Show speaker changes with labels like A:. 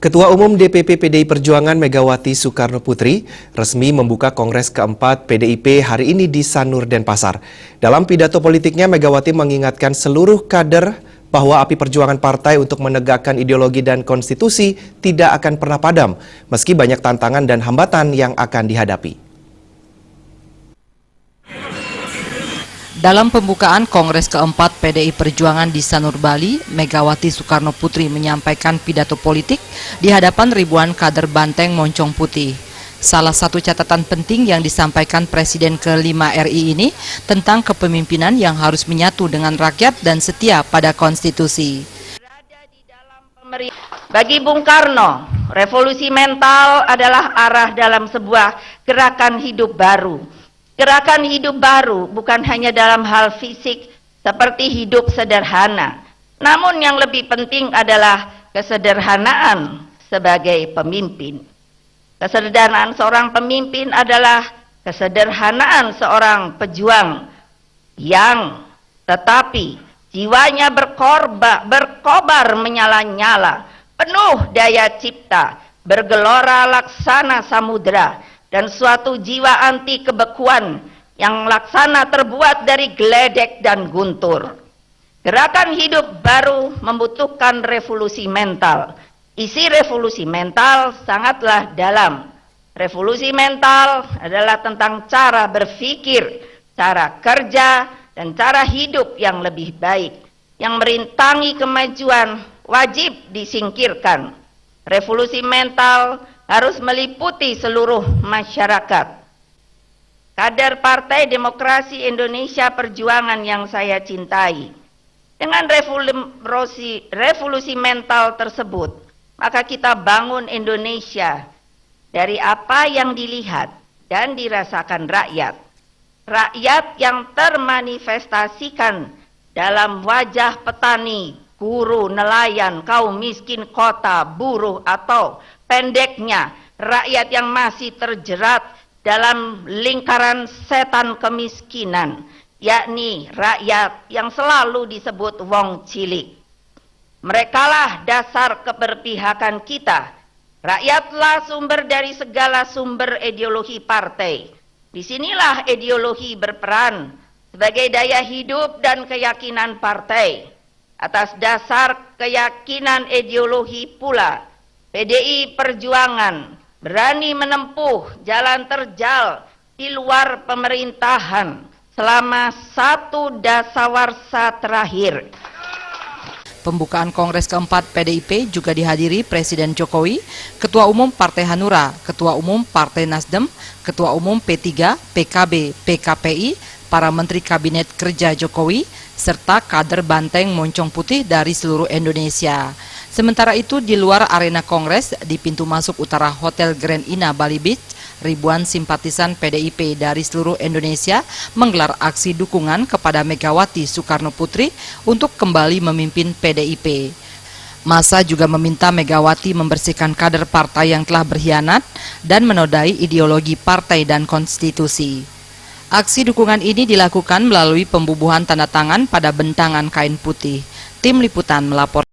A: Ketua Umum DPP PDI Perjuangan Megawati Soekarno Putri resmi membuka Kongres keempat PDIP hari ini di Sanur, Denpasar. Dalam pidato politiknya, Megawati mengingatkan seluruh kader bahwa api perjuangan partai untuk menegakkan ideologi dan konstitusi tidak akan pernah padam, meski banyak tantangan dan hambatan yang akan dihadapi.
B: Dalam pembukaan Kongres keempat PDI Perjuangan di Sanur, Bali, Megawati Soekarno Putri menyampaikan pidato politik di hadapan ribuan kader Banteng Moncong Putih. Salah satu catatan penting yang disampaikan Presiden ke-5 RI ini tentang kepemimpinan yang harus menyatu dengan rakyat dan setia pada konstitusi.
C: Bagi Bung Karno, revolusi mental adalah arah dalam sebuah gerakan hidup baru. Gerakan hidup baru bukan hanya dalam hal fisik seperti hidup sederhana, namun yang lebih penting adalah kesederhanaan sebagai pemimpin. Kesederhanaan seorang pemimpin adalah kesederhanaan seorang pejuang yang tetapi jiwanya berkobar menyala-nyala, penuh daya cipta, bergelora laksana samudra, dan suatu jiwa anti kebekuan yang laksana terbuat dari geledek dan guntur. Gerakan hidup baru membutuhkan revolusi mental. Isi revolusi mental sangatlah dalam. Revolusi mental adalah tentang cara berpikir, cara kerja, dan cara hidup yang lebih baik. Yang merintangi kemajuan wajib disingkirkan. Revolusi mental harus meliputi seluruh masyarakat. Kader Partai Demokrasi Indonesia Perjuangan yang saya cintai, dengan revolusi mental tersebut, maka kita bangun Indonesia dari apa yang dilihat dan dirasakan rakyat. Rakyat yang termanifestasikan dalam wajah petani, guru, nelayan, kaum miskin kota, buruh, atau pendeknya rakyat yang masih terjerat dalam lingkaran setan kemiskinan, yakni rakyat yang selalu disebut wong cilik. Merekalah dasar keberpihakan kita. Rakyatlah sumber dari segala sumber ideologi partai. Disinilah ideologi berperan sebagai daya hidup dan keyakinan partai. Atas dasar keyakinan ideologi pula, PDI Perjuangan berani menempuh jalan terjal di luar pemerintahan selama 1 dasawarsa terakhir.
B: Pembukaan Kongres keempat PDIP juga dihadiri Presiden Jokowi, Ketua Umum Partai Hanura, Ketua Umum Partai Nasdem, Ketua Umum P3, PKB, PKPI, para Menteri Kabinet Kerja Jokowi, serta kader Banteng Moncong Putih dari seluruh Indonesia. Sementara itu, di luar arena Kongres, di pintu masuk utara Hotel Grand Ina Bali Beach, ribuan simpatisan PDIP dari seluruh Indonesia menggelar aksi dukungan kepada Megawati Soekarno Putri untuk kembali memimpin PDIP. Massa juga meminta Megawati membersihkan kader partai yang telah berkhianat dan menodai ideologi partai dan konstitusi. Aksi dukungan ini dilakukan melalui pembubuhan tanda tangan pada bentangan kain putih. Tim Liputan melapor.